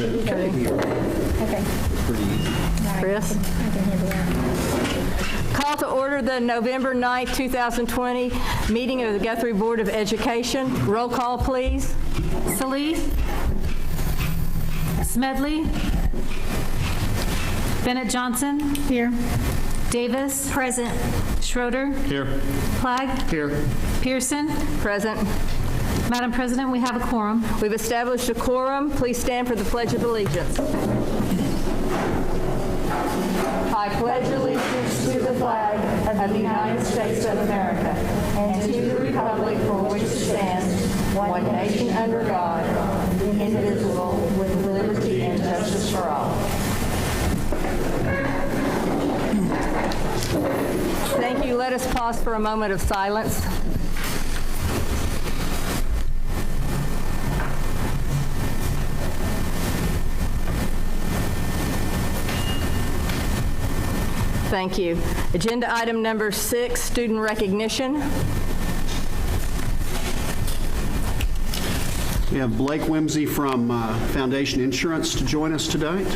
Okay. Pretty easy. Chris? I can handle that. Call to order the November 9th, 2020 meeting of the Guthrie Board of Education. Roll call, please. Salih? Smedley? Bennett Johnson? Here. Davis? Present. Schroeder? Here. Flagg? Here. Pearson? Present. Madam President, we have a quorum. We've established a quorum. Please stand for the Pledge of Allegiance. I pledge allegiance to the flag of the United States of America and to the republic for which it stands, one nation under God, indivisible, with liberty and justice for all. Thank you. Let us pause for a moment of silence. Thank you. Agenda item number 6, student recognition. We have Blake Whimsy from Foundation Insurance to join us tonight.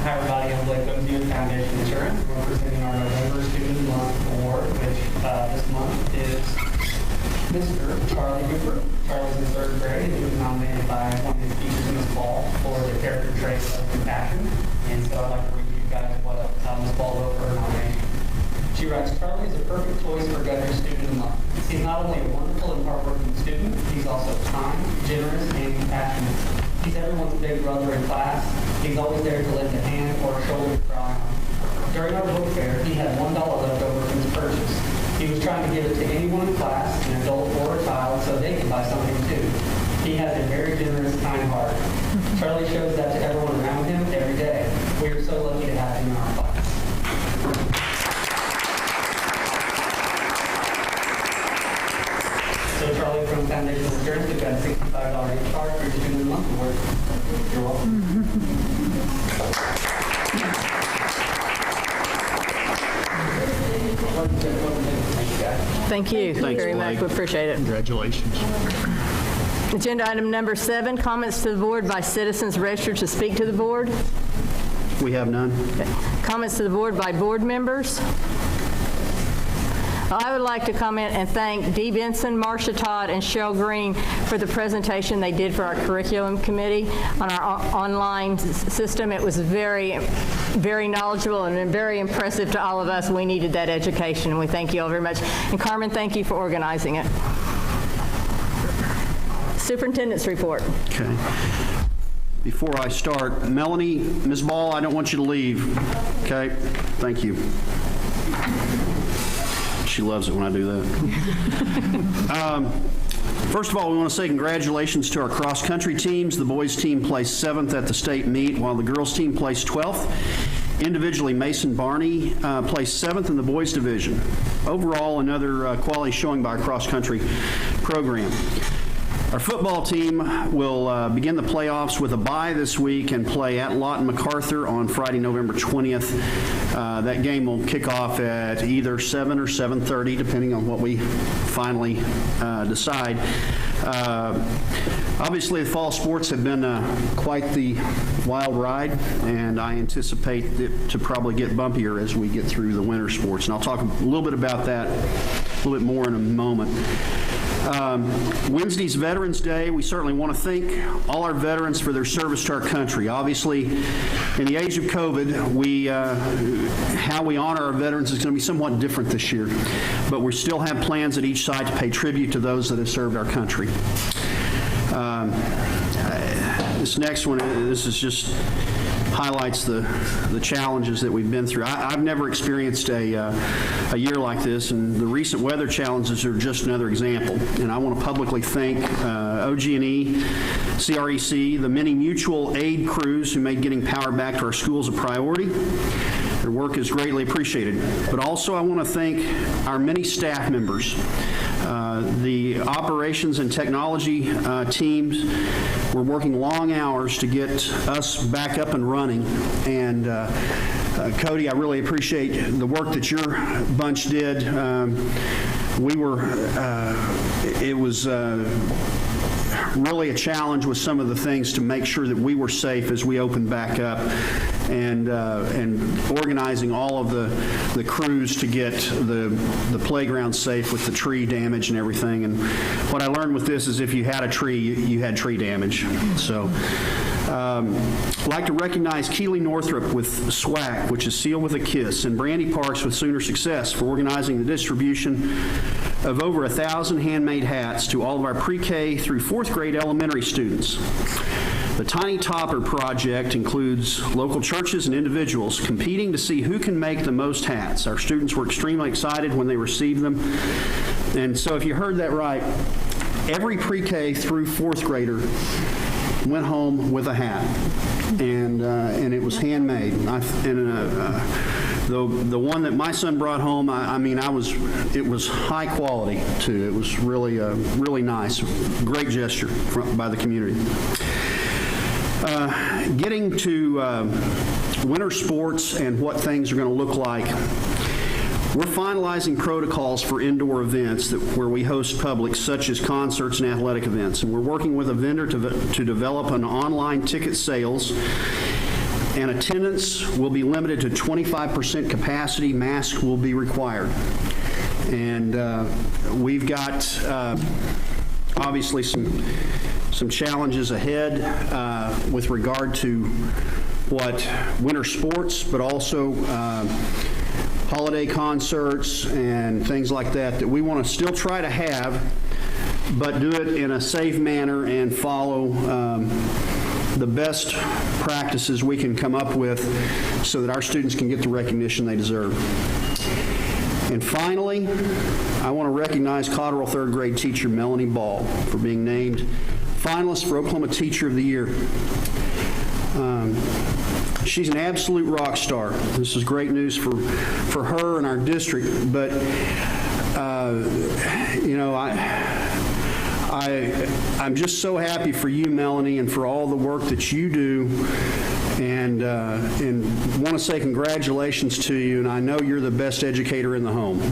Hi everybody, I'm Blake Whimsy with Foundation Insurance. We're presenting our November Student Month Award, which this month is Mr. Charlie Hooper. Charlie's in 3rd grade and he was nominated by one of his teachers in this fall for the character trait of compassion. And so I'd like to read you guys what Ms. Ball wrote for her nomination. She writes, Charlie is a perfect choice for Guthrie Student of the Month. He's not only a wonderful and hardworking student, he's also kind, generous, and compassionate. He's everyone's big brother in class. He's always there to lend a hand or a shoulder to cry on. During our book fair, he had $1 left over from his purchase. He was trying to give it to anyone in class, an adult or a child, so they could buy something too. He has a very generous, kind heart. Charlie shows that to everyone around him every day. We are so lucky to have him in our class. So Charlie from Foundation Insurance, we've got a $65 gift card for your Student of the Month award. You're welcome. Thank you very much. Blake. We appreciate it. Congratulations. Agenda item number 7, comments to the board by citizens registered to speak to the board. We have none. Comments to the board by board members. I would like to comment and thank Dee Benson, Marcia Todd, and Cheryl Green for the presentation they did for our curriculum committee on our online system. It was very, very knowledgeable and very impressive to all of us. We needed that education, and we thank you all very much. And Carmen, thank you for organizing it. Superintendent's report. Okay. Before I start, Melanie, Ms. Ball, I don't want you to leave. Okay? Thank you. She loves it when I do that. First of all, we want to say congratulations to our cross-country teams. The boys team placed 7th at the state meet, while the girls team placed 12th. Individually, Mason Barney placed 7th in the boys division. Overall, another quality showing by our cross-country program. Our football team will begin the playoffs with a bye this week and play at Lawton MacArthur on Friday, November 20th. That game will kick off at either 7 or 7:30, depending on what we finally decide. Obviously, the fall sports have been quite the wild ride, and I anticipate it to probably get bumpier as we get through the winter sports. And I'll talk a little bit about that a little bit more in a moment. Wednesday's Veterans Day. We certainly want to thank all our veterans for their service to our country. Obviously, in the age of COVID, how we honor our veterans is going to be somewhat different this year, but we still have plans at each site to pay tribute to those that have served our country. This next one, this is just highlights the challenges that we've been through. I've never experienced a year like this, and the recent weather challenges are just another example. And I want to publicly thank OG&E, CREC, the many mutual aid crews who made getting power back to our schools a priority. Their work is greatly appreciated. But also I want to thank our many staff members The operations and technology teams were working long hours to get us back up and running. And Cody, I really appreciate the work that your bunch did. It was really a challenge with some of the things to make sure that we were safe as we opened back up, and organizing all of the crews to get the playground safe with the tree damage and everything. And what I learned with this is if you had a tree, you had tree damage. So I'd like to recognize Keely Northrup with SWAC, which is Seal with a Kiss, and Brandy Parks with Sooner Success for organizing the distribution of over 1,000 handmade hats to all of our pre-K through 4th grade elementary students. The Tiny Topper project includes local churches and individuals competing to see who can make the most hats. Our students were extremely excited when they received them. And so if you heard that right, every pre-K through 4th grader went home with a hat, and it was handmade. The one that my son brought home, it was high quality too. It was really nice, great gesture by the community. Getting to winter sports and what things are going to look like. We're finalizing protocols for indoor events where we host public, such as concerts and athletic events. And we're working with a vendor to develop an online ticket sales, and attendance will be limited to 25% capacity. Masks will be required. And we've got obviously some challenges ahead with regard to what winter sports, but also holiday concerts and things like that we want to still try to have, but do it in a safe manner and follow the best practices we can come up with so that our students can get the recognition they deserve. And finally, I want to recognize Cotterell 3rd grade teacher Melanie Ball for being named finalist for Oklahoma Teacher of the Year. She's an absolute rock star. This is great news for her and our district, but I'm just so happy for you, Melanie, and for all the work that you do, and want to say congratulations to you, and I know you're the best educator in the home.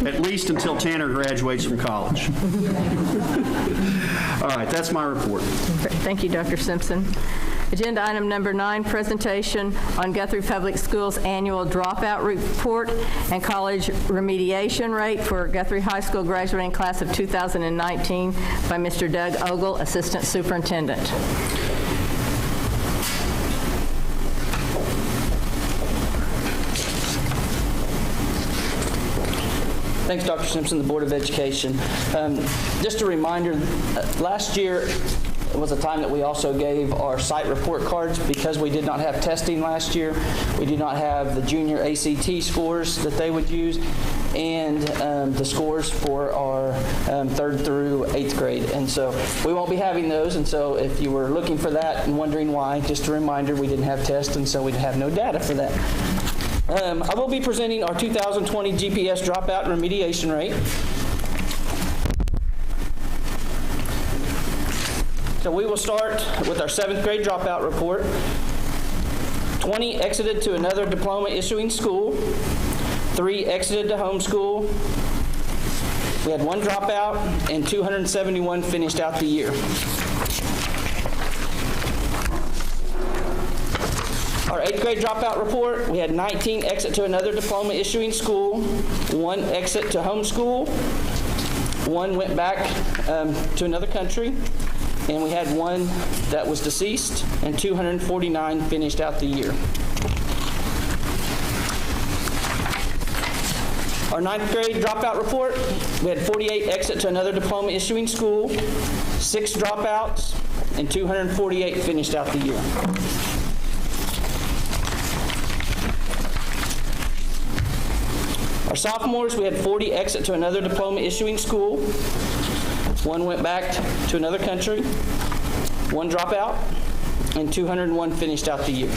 At least until Tanner graduates from college. All right, that's my report. Thank you, Dr. Simpson. Agenda item number 9, presentation on Guthrie Public Schools annual dropout report and college remediation rate for Guthrie High School graduating class of 2019 by Mr. Doug Ogle, Assistant Superintendent. Thanks, Dr. Simpson, the Board of Education. Just a reminder, last year was a time that we also gave our site report cards because we did not have testing last year. We did not have the junior ACT scores that they would use and the scores for our 3rd through 8th grade. And so we won't be having those. And so if you were looking for that and wondering why, just a reminder, we didn't have tests, and so we'd have no data for that. I will be presenting our 2020 GPS dropout remediation rate. So we will start with our 7th grade dropout report. 20 exited to another diploma issuing school. 3 exited to homeschool. We had 1 dropout, and 271 finished out the year. Our 8th grade dropout report, we had 19 exit to another diploma issuing school, 1 exit to homeschool, 1 went back to another country, and we had 1 that was deceased, and 249 finished out the year. Our 9th grade dropout report, we had 48 exit to another diploma issuing school, 6 dropouts, and 248 finished out the year. Our sophomores, we had 40 exit to another diploma issuing school. 1 went back to another country. 1 dropout, and 201 finished out the year.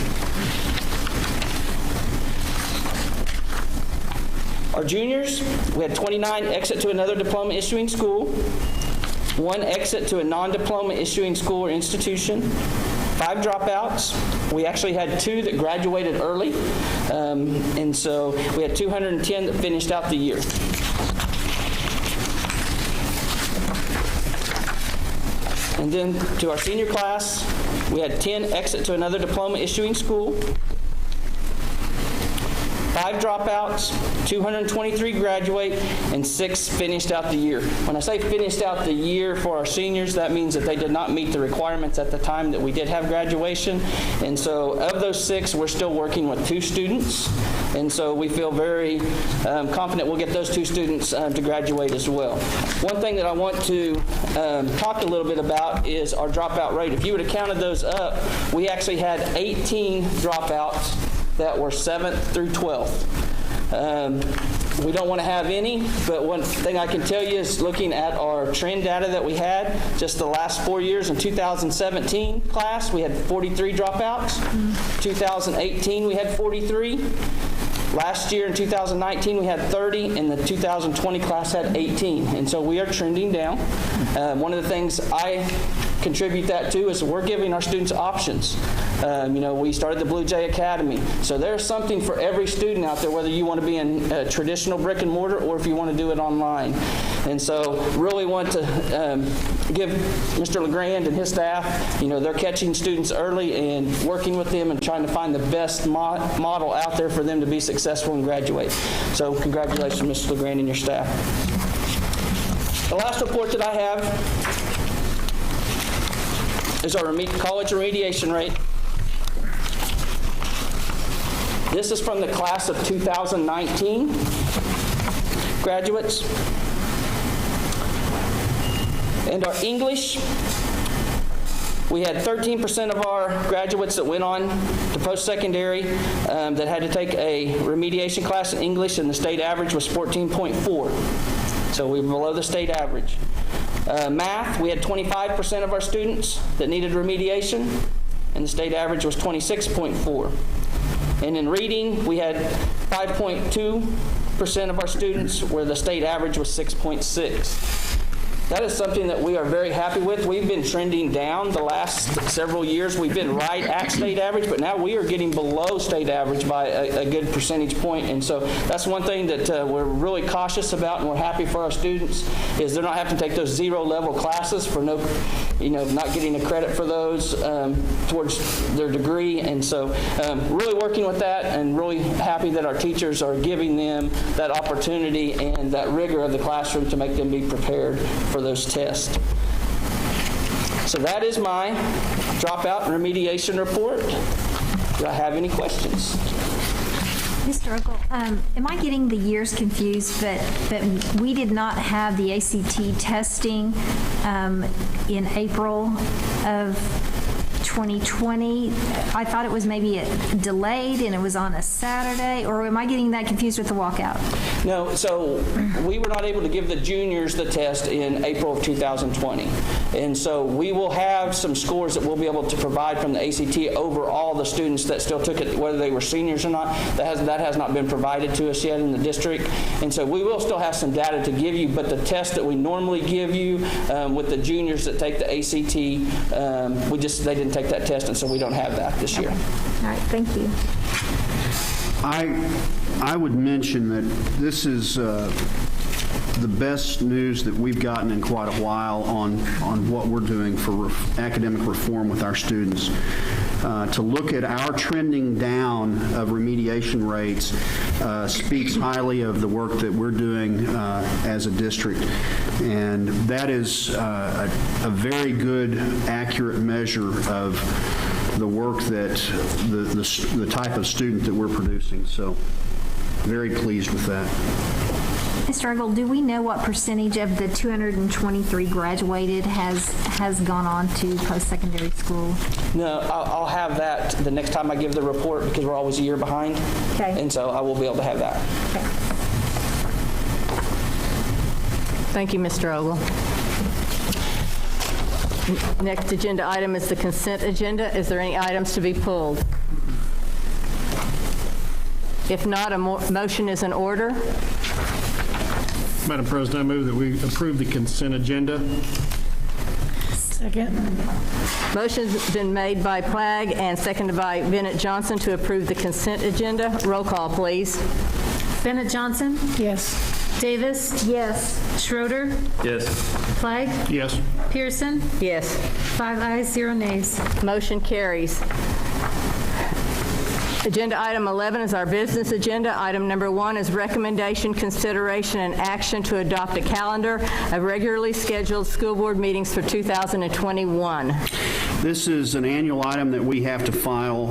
Our juniors, we had 29 exit to another diploma issuing school, 1 exit to a non-diploma issuing school or institution, 5 dropouts. We actually had 2 that graduated early, and so we had 210 that finished out the year. And then to our senior class, we had 10 exit to another diploma issuing school, 5 dropouts, 223 graduate, and 6 finished out the year. When I say finished out the year for our seniors, that means that they did not meet the requirements at the time that we did have graduation. And so of those 6, we're still working with 2 students. And so we feel very confident we'll get those 2 students to graduate as well. One thing that I want to talk a little bit about is our dropout rate. If you would have counted those up, we actually had 18 dropouts that were 7th through 12th. We don't want to have any, but one thing I can tell you is looking at our trend data that we had just the last 4 years. In 2017 class, we had 43 dropouts. 2018, we had 43. Last year in 2019, we had 30, and the 2020 class had 18. And so we are trending down. One of the things I contribute that to is we're giving our students options. We started the Blue Jay Academy. So there's something for every student out there, whether you want to be in traditional brick and mortar or if you want to do it online. And so really want to give Mr. LeGrand and his staff, they're catching students early and working with them and trying to find the best model out there for them to be successful and graduate. So congratulations, Mr. LeGrand and your staff. The last report that I have is our college remediation rate. This is from the class of 2019 graduates. And our English, we had 13% of our graduates that went on to post-secondary that had to take a remediation class in English, and the state average was 14.4. So we were below the state average. Math, we had 25% of our students that needed remediation, and the state average was 26.4. And in reading, we had 5.2% of our students, where the state average was 6.6. That is something that we are very happy with. We've been trending down the last several years. We've been right at state average, but now we are getting below state average by a good percentage point. And so that's one thing that we're really cautious about, and we're happy for our students, is they're not having to take those 0-level classes for not getting a credit for those towards their degree. And so really working with that, and really happy that our teachers are giving them that opportunity and that rigor of the classroom to make them be prepared for those tests. So that is my dropout remediation report. Do I have any questions? Mr. Ogle, am I getting the years confused? But we did not have the ACT testing in April of 2020. I thought it was maybe delayed and it was on a Saturday, or am I getting that confused with the walkout? No, so we were not able to give the juniors the test in April of 2020. And so we will have some scores that we'll be able to provide from the ACT over all the students that still took it, whether they were seniors or not. That has not been provided to us yet in the district. And so we will still have some data to give you, but the test that we normally give you with the juniors that take the ACT, they didn't take that test, and so we don't have that this year. All right, thank you. I would mention that this is the best news that we've gotten in quite a while on what we're doing for academic reform with our students. To look at our trending down of remediation rates speaks highly of the work that we're doing as a district. And that is a very good, accurate measure of the work that the type of student that we're producing. So very pleased with that. Mr. Ogle, do we know what percentage of the 223 graduated has gone on to post-secondary school? No, I'll have that the next time I give the report, because we're always a year behind. Okay. And so I will be able to have that. Okay. Thank you, Mr. Ogle. Next agenda item is the consent agenda. Is there any items to be pulled? If not, a motion is in order. Madam President, I move that we approve the consent agenda. Second. Motion's been made by Plagg and seconded by Bennett Johnson to approve the consent agenda. Roll call, please. Bennett Johnson? Yes. Davis? Yes. Schroeder? Yes. Flagg? Yes. Pearson? Yes. 5 ayes, 0 nays. Motion carries. Agenda item 11 is our business agenda. Item number 1 is recommendation, consideration, and action to adopt a calendar of regularly scheduled school board meetings for 2021. This is an annual item that we have to file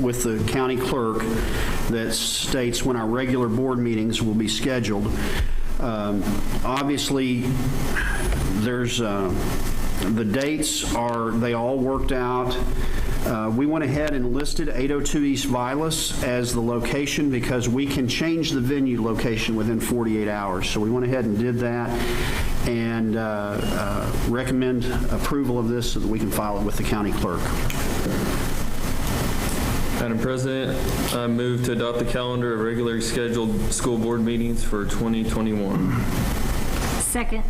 with the county clerk that states when our regular board meetings will be scheduled. Obviously, there's the dates are, they all worked out. We went ahead and listed 802 East Vilas as the location because we can change the venue location within 48 hours. So we went ahead and did that and recommend approval of this so that we can file it with the county clerk. Madam President, I move to adopt the calendar of regularly scheduled school board meetings for 2021. Second.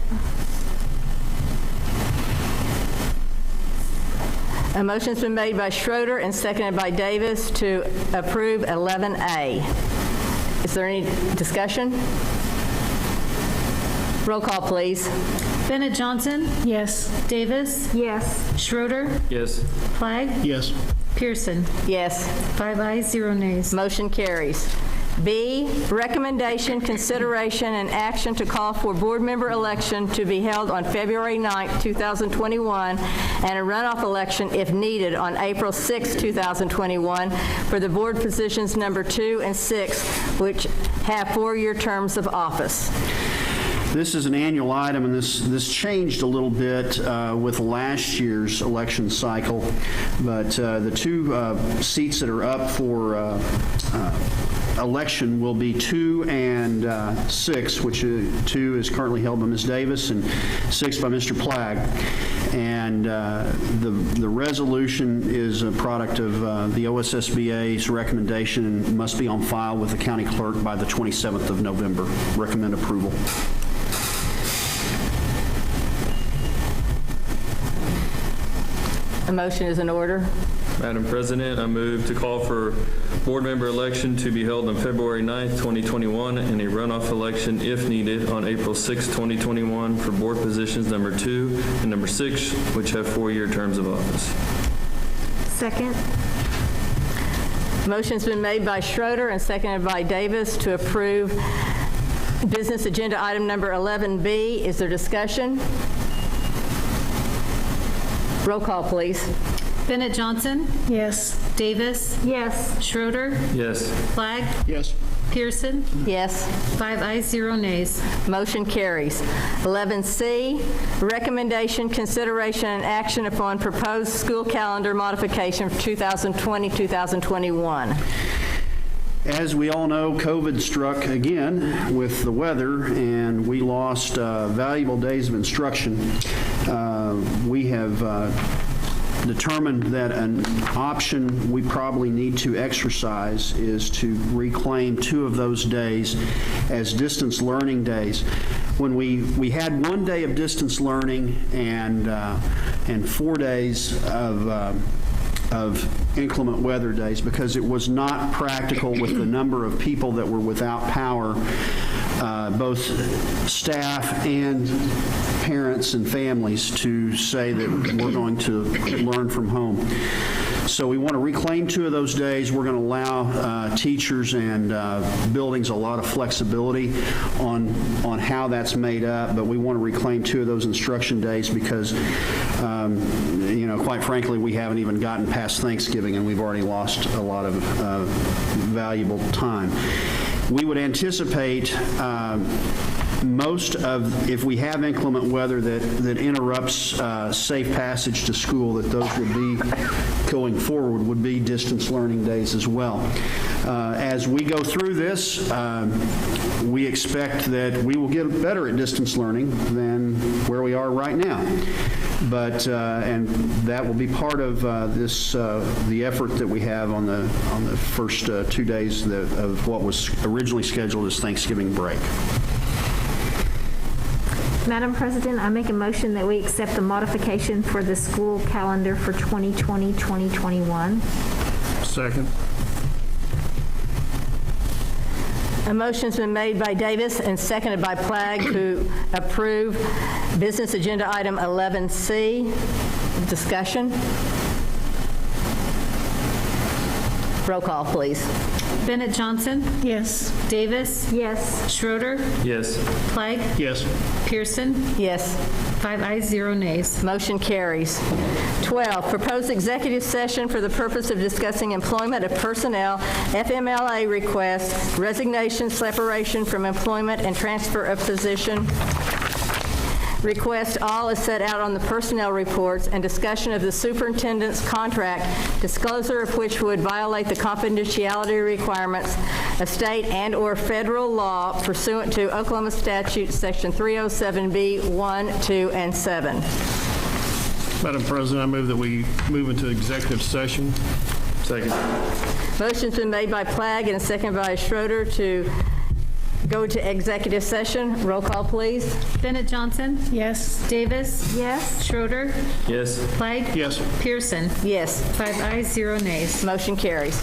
A motion's been made by Schroeder and seconded by Davis to approve 11A. Is there any discussion? Roll call, please. Bennett Johnson? Yes. Davis? Yes. Schroeder? Yes. Flagg? Yes. Pearson? Yes. 5 ayes, 0 nays. Motion carries. B, recommendation, consideration, and action to call for board member election to be held on February 9th, 2021, and a runoff election, if needed, on April 6th, 2021, for the board positions number 2 and 6, which have 4-year terms of office. This is an annual item, and this changed a little bit with last year's election cycle, but the two seats that are up for election will be 2 and 6, which 2 is currently held by Ms. Davis and 6 by Mr. Plagg. And the resolution is a product of the OSSBA's recommendation and must be on file with the county clerk by the 27th of November. Recommend approval. A motion is in order. Madam President, I move to call for board member election to be held on February 9th, 2021, and a runoff election, if needed, on April 6th, 2021, for board positions number 2 and number 6, which have 4-year terms of office. Second. Motion's been made by Schroeder and seconded by Davis to approve business agenda item number 11B. Is there discussion? Roll call, please. Bennett Johnson? Yes. Davis? Yes. Schroeder? Yes. Flagg? Yes. Pearson? Yes. 5 ayes, 0 nays. Motion carries. 11C, recommendation, consideration, and action upon proposed school calendar modification for 2020-2021. As we all know, COVID struck again with the weather, and we lost valuable days of instruction. We have determined that an option we probably need to exercise is to reclaim 2 of those days as distance learning days. When we had 1 day of distance learning and 4 days of inclement weather days, because it was not practical with the number of people that were without power, both staff and parents and families, to say that we're going to learn from home. So we want to reclaim 2 of those days. We're going to allow teachers and buildings a lot of flexibility on how that's made up, but we want to reclaim 2 of those instruction days because, quite frankly, we haven't even gotten past Thanksgiving and we've already lost a lot of valuable time. We would anticipate most of, if we have inclement weather that interrupts safe passage to school, that those would be, going forward, would be distance learning days as well. As we go through this, we expect that we will get better at distance learning than where we are right now. But, and that will be part of the effort that we have on the first 2 days of what was originally scheduled as Thanksgiving break. Madam President, I make a motion that we accept the modification for the school calendar for 2020-2021. Second. A motion's been made by Davis and seconded by Flagg to approve business agenda item 11C. Discussion? Roll call, please. Bennett Johnson. Yes. Davis. Yes. Schroeder. Yes. Flagg. Yes. Pearson. Yes. 5 ayes, 0 nays. Motion carries. 12, proposed executive session for the purpose of discussing employment of personnel, FMLA requests, resignation, separation from employment, and transfer of position request, all is set out on the personnel reports, and discussion of the superintendent's contract, disclosure of which would violate the confidentiality requirements of state and/or federal law pursuant to Oklahoma statute section 307B 1, 2, and 7. Madam President, I move that we move into executive session. Second. Motion's been made by Flagg and seconded by Schroeder to go to executive session. Roll call, please. Bennett Johnson. Yes. Davis. Yes. Schroeder. Yes. Flagg. Yes. Pearson. Yes. 5 ayes, 0 nays. Motion carries.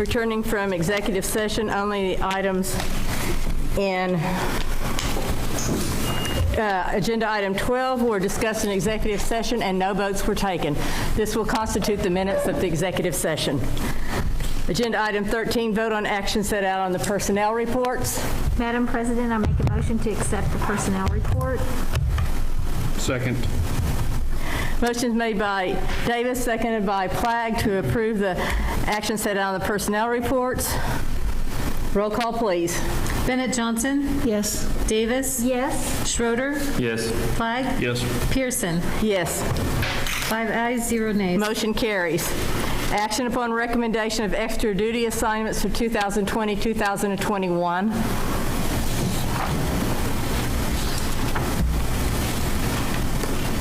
Returning from executive session, only the items in agenda item 12 were discussed in executive session and no votes were taken. This will constitute the minutes of the executive session. Agenda item 13, vote on action set out on the personnel reports. Madam President, I make a motion to accept the personnel report. Second. Motion's made by Davis, seconded by Flagg to approve the action set out on the personnel reports. Roll call, please. Bennett Johnson? Yes. Davis? Yes. Schroeder? Yes. Flagg? Yes. Pearson? Yes. 5 ayes, 0 nays. Motion carries. Action upon recommendation of extra duty assignments for 2020-2021.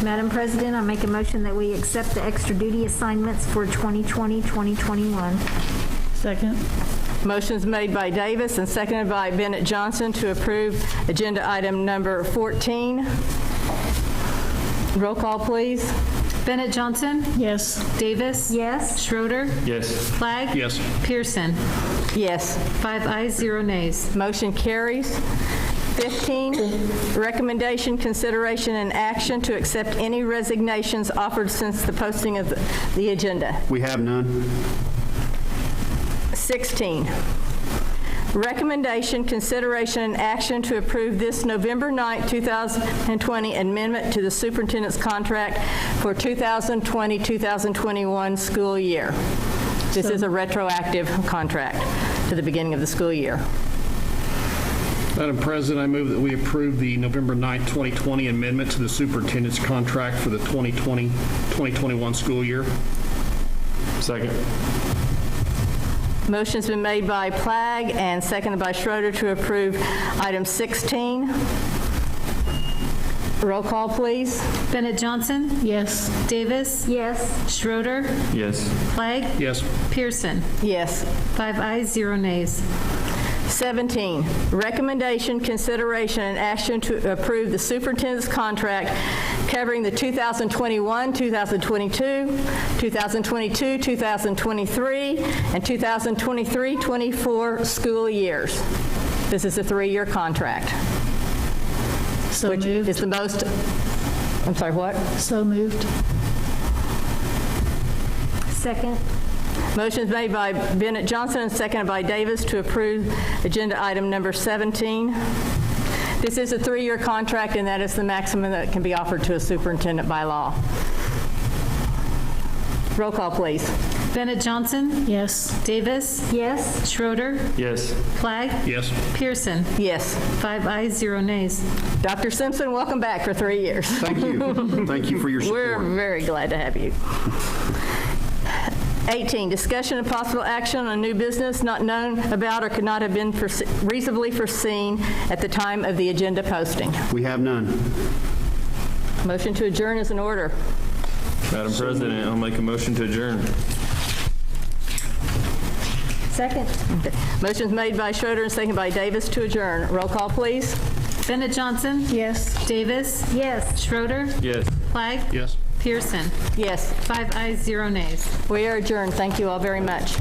Madam President, I make a motion that we accept the extra duty assignments for 2020-2021. Second. Motion's made by Davis and seconded by Bennett Johnson to approve agenda item number 14. Roll call, please. Bennett Johnson? Yes. Davis? Yes. Schroeder? Yes. Flagg? Yes. Pearson? Yes. 5 ayes, 0 nays. Motion carries. 15, recommendation, consideration, and action to accept any resignations offered since the posting of the agenda. We have none. 16, Recommendation, consideration, and action to approve this November 9, 2020 amendment to the superintendent's contract for 2020-2021 school year. This is a retroactive contract to the beginning of the school year. Madam President, I move that we approve the November 9, 2020 amendment to the superintendent's contract for the 2020-2021 school year. Second. Motion's been made by Plagg and seconded by Schroeder to approve item 16. Roll call, please. Bennett Johnson. Yes. Davis. Yes. Schroeder. Yes. Flagg. Yes. Pearson. Yes. 5 ayes, 0 nays. 17, recommendation, consideration, and action to approve the superintendent's contract covering the 2021, 2022, 2022, 2023, and 2023-24 school years. This is a 3-year contract. So which moved. is the most, I'm sorry, what? So moved. Second. Motion is made by Bennett Johnson and seconded by Davis to approve agenda item number 17. This is a 3-year contract, and that is the maximum that can be offered to a superintendent by law. Roll call, please. Bennett Johnson. Yes. Davis. Yes. Schroeder. Yes. Flagg. Yes. Pearson. Yes. 5 ayes, 0 nays. Dr. Simpson, welcome back for 3 years. Thank you. Thank you for your We're support. very glad to have you. 18, discussion of possible action on new business not known about or could not have been reasonably foreseen at the time of the agenda posting. We have none. Motion to adjourn is in order. Madam President, I'll make a motion to adjourn. Second. Motion's made by Schroeder and seconded by Davis to adjourn. Roll call, please. Bennett Johnson. Yes. Davis. Yes. Schroeder. Yes. Flagg. Yes. Pearson. Yes, 5 ayes, 0 nays. we are adjourned. Thank you all very much.